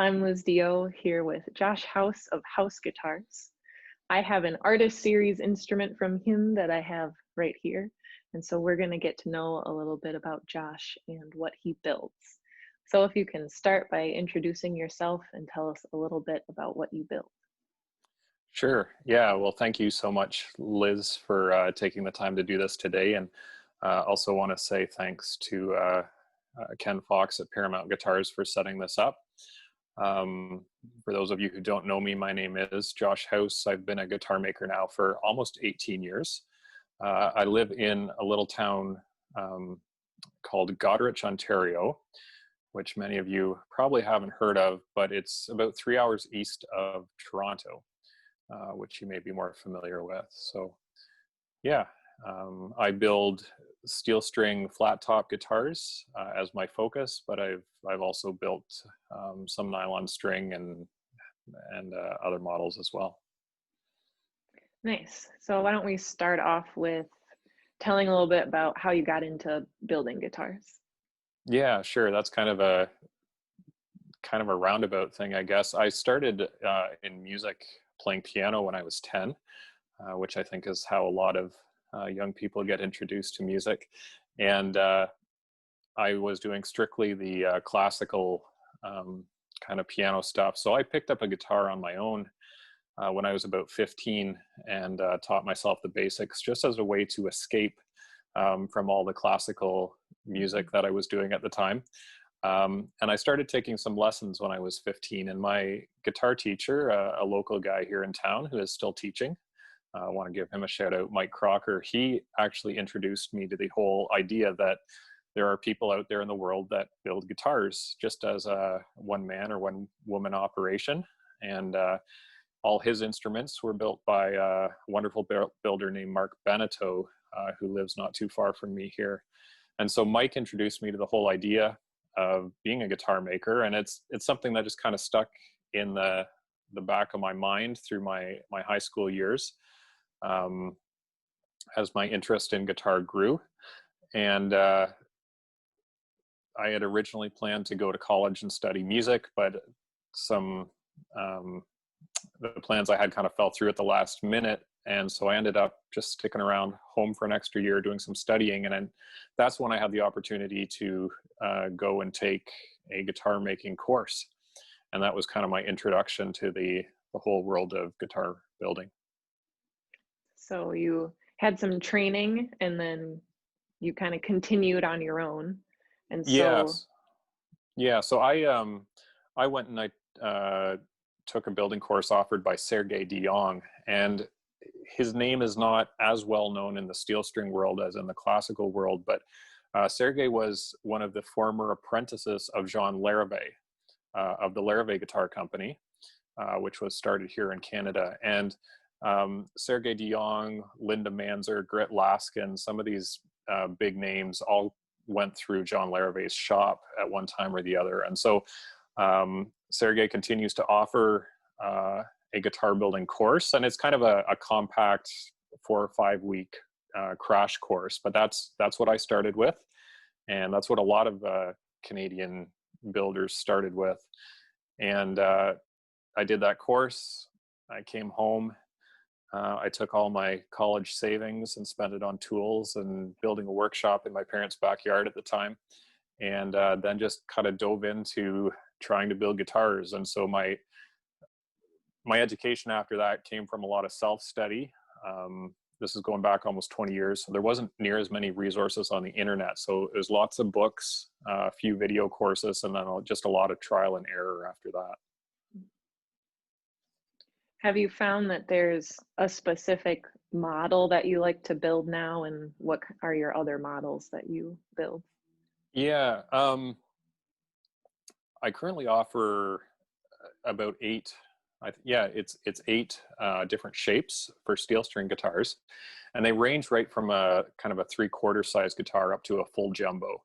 I'm Liz DeYoe here with Josh House of House Guitars. I have an artist series instrument from him that I have right here. And so we're going to get to know a little bit about Josh and what he builds. So if you can start by introducing yourself and tell us a little bit about what you build. Sure. Yeah. Well, thank you so much, Liz, for taking the time to do this today. And also want to say thanks to Ken Fox at Paramount Guitars for setting this up. For those of you who don't know me, my name is Josh House. I've been a guitar maker now for almost 18 years. I live in a little town called Goderich, Ontario, which many of you probably haven't heard of, but it's about 3 hours east of Toronto. Which you may be more familiar with. So yeah, I build steel string flat top guitars as my focus, but I've also built some nylon string and other models as well. Nice. So why don't we start off with telling a little bit about how you got into building guitars? Yeah, sure. That's kind of a roundabout thing, I guess. I started in music playing piano when I was 10, which I think is how a lot of young people get introduced to music. And I was doing strictly the classical kind of piano stuff. So I picked up a guitar on my own when I was about 15 and taught myself the basics just as a way to escape from all the classical music that I was doing at the time. And I started taking some lessons when I was 15, and my guitar teacher, a local guy here in town who is still teaching, I want to give him a shout out, Mike Crocker. He actually introduced me to the whole idea that there are people out there in the world that build guitars just as a one man or one woman operation. And all his instruments were built by a wonderful builder named Mark Beneteau, who lives not too far from me here. And so Mike introduced me to the whole idea of being a guitar maker, and it's something that just kind of stuck in the back of my mind through my high school years as my interest in guitar grew. And I had originally planned to go to college and study music, but some the plans I had kind of fell through at the last minute. And so I ended up just sticking around home for an extra year doing some studying. And then that's when I had the opportunity to go and take a guitar making course. And that was kind of my introduction to the whole world of guitar building. So you had some training and then you kind of continued on your own. And so Yes. Yeah. So I went and I took a building course offered by Sergey DeYoe, and his name is not as well known in the steel string world as in the classical world, but Sergey was one of the former apprentices of Jean Larrivee of the Larrivee Guitar Company, which was started here in Canada. And Sergey DeYoe, Linda Manzer, Grit Laskin, some of these big names all went through John Larrivee's shop at one time or the other. And so Sergey continues to offer a guitar building course, and it's kind of a compact 4 or 5 week crash course, but that's what I started with, and that's what a lot of Canadian builders started with. And I did that course. I came home. I took all my college savings and spent it on tools and building a workshop in my parents' backyard at the time, and then just kind of dove into trying to build guitars. And so my education after that came from a lot of self-study. This is going back almost 20 years, so there wasn't near as many resources on the internet. So it was lots of books, a few video courses, and then just a lot of trial and error after that. have you found that there's a specific model that you like to build now, and what are your other models that you build? Yeah, I currently offer about 8. It's 8 different shapes for steel string guitars, and they range right from a kind of a 3/4 size guitar up to a full jumbo,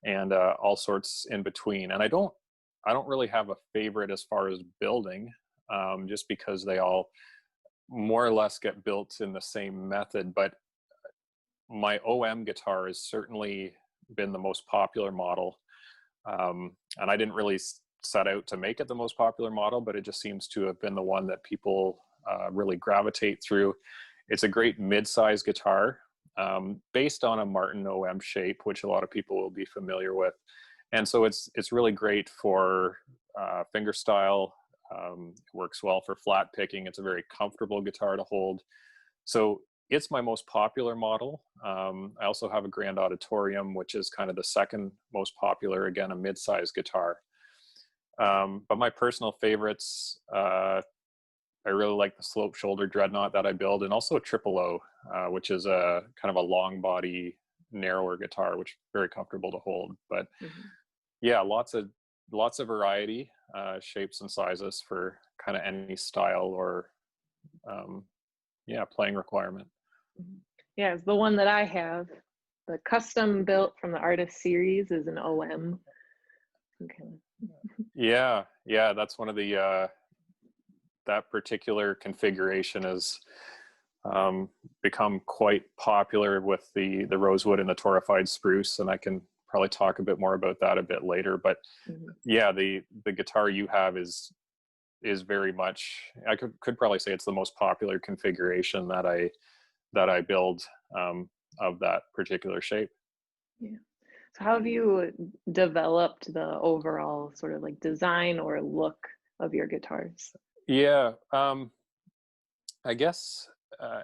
and all sorts in between. And I don't really have a favorite as far as building, just because they all more or less get built in the same method. But my OM guitar has certainly been the most popular model, and I didn't really set out to make it the most popular model, but it just seems to have been the one that people really gravitate through. It's a great mid-size guitar, based on a Martin OM shape, which a lot of people will be familiar with. And so it's really great for fingerstyle. It works well for flat picking. It's a very comfortable guitar to hold. So it's my most popular model. I also have a Grand Auditorium, which is kind of the second most popular, again, a mid-size guitar. But my personal favorites, I really like the slope shoulder dreadnought that I build, and also a Triple O, which is a kind of a long body, narrower guitar, which is very comfortable to hold. But yeah, lots of variety, shapes and sizes for kind of any style or playing requirement. Yeah, it's the one that I have. The custom built from the artist series is an OM. Okay. Yeah, that's one of the that particular configuration has become quite popular with the rosewood and the torrefied spruce, and I can probably talk a bit more about that a bit later. But yeah, the guitar you have is very much, I could probably say it's the most popular configuration that I build of that particular shape. Yeah. So how have you developed the overall sort of like design or look of your guitars? Yeah, I guess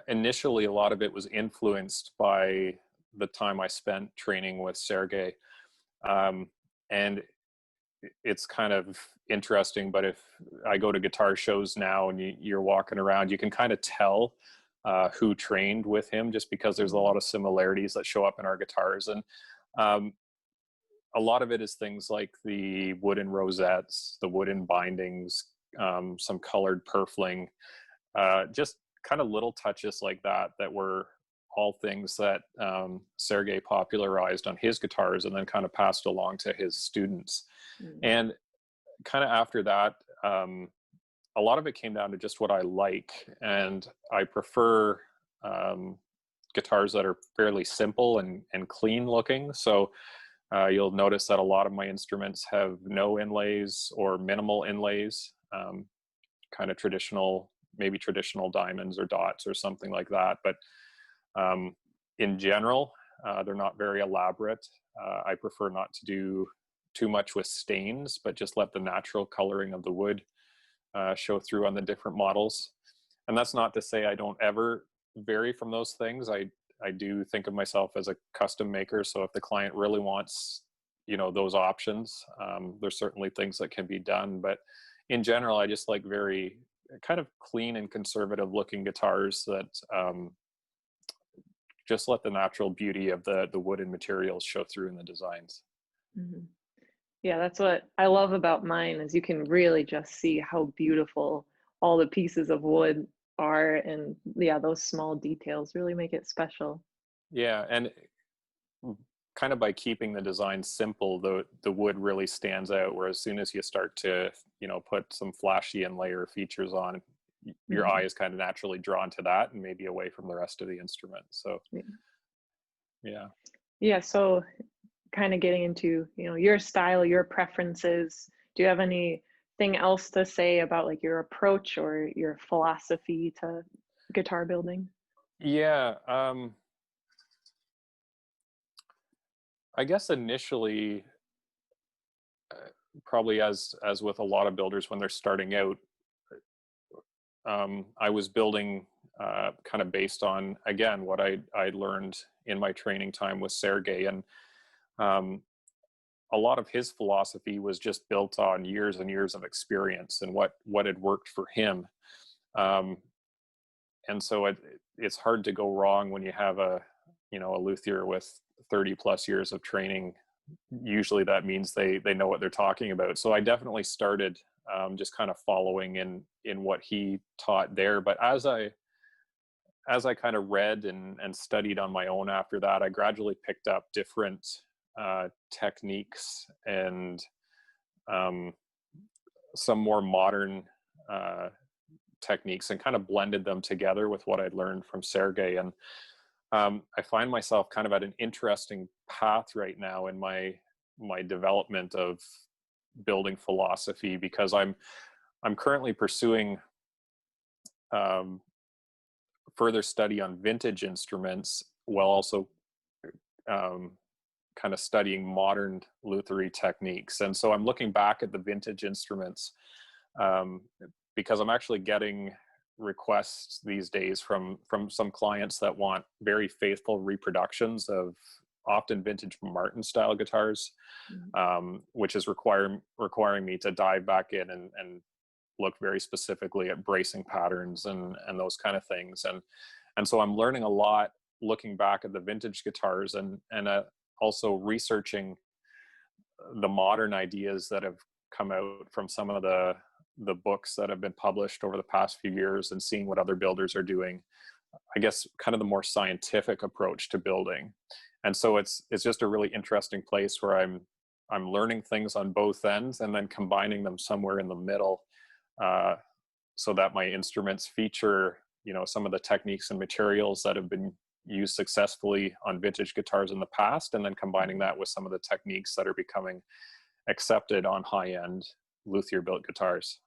initially a lot of it was influenced by the time I spent training with Sergey. And it's kind of interesting, but if I go to guitar shows now and you're walking around, you can kind of tell who trained with him, just because there's a lot of similarities that show up in our guitars. And a lot of it is things like the wooden rosettes, the wooden bindings, some colored purfling, just kind of little touches like that were all things that Sergey popularized on his guitars and then kind of passed along to his students. And kind of after that, a lot of it came down to just what I like. And I prefer guitars that are fairly simple and clean looking. So you'll notice that a lot of my instruments have no inlays or minimal inlays, kind of traditional, maybe traditional diamonds or dots or something like that. But in general, they're not very elaborate. I prefer not to do too much with stains, but just let the natural coloring of the wood show through on the different models. And that's not to say I don't ever vary from those things. I do think of myself as a custom maker. So if the client really wants, those options, there's certainly things that can be done. But in general, I just like very kind of clean and conservative looking guitars that just let the natural beauty of the wooden materials show through in the designs. Yeah, that's what I love about mine, is you can really just see how beautiful all the pieces of wood are, and yeah, those small details really make it special. Yeah, and kind of by keeping the design simple, the wood really stands out, where as soon as you start to put some flashy and layer features on, your eye is kind of naturally drawn to that and maybe away from the rest of the instrument. So yeah, so kind of getting into your style, your preferences, do you have anything else to say about like your approach or your philosophy to guitar building? Yeah, I guess initially, probably as with a lot of builders when they're starting out, I was building kind of based on, again, what I learned in my training time with Sergey. And a lot of his philosophy was just built on years and years of experience and what had worked for him. And so it's hard to go wrong when you have a luthier with 30 plus years of training. Usually that means they know what they're talking about. So I definitely started just kind of following in what he taught there. But as I kind of read and studied on my own after that, I gradually picked up different techniques and some more modern techniques, and kind of blended them together with what I'd learned from Sergey. And I find myself kind of at an interesting path right now in my development of building philosophy, because I'm currently pursuing further study on vintage instruments, while also kind of studying modern lutherie techniques. And so I'm looking back at the vintage instruments, because I'm actually getting requests these days from some clients that want very faithful reproductions of often vintage Martin style guitars, which is requiring me to dive back in and look very specifically at bracing patterns and those kind of things. And so I'm learning a lot looking back at the vintage guitars, and also researching the modern ideas that have come out from some of the books that have been published over the past few years, and seeing what other builders are doing. I guess kind of the more scientific approach to building. And so it's just a really interesting place where I'm learning things on both ends, and then combining them somewhere in the middle, so that my instruments feature, you know, some of the techniques and materials that have been used successfully on vintage guitars in the past, and then combining that with some of the techniques that are becoming accepted on high-end luthier built guitars.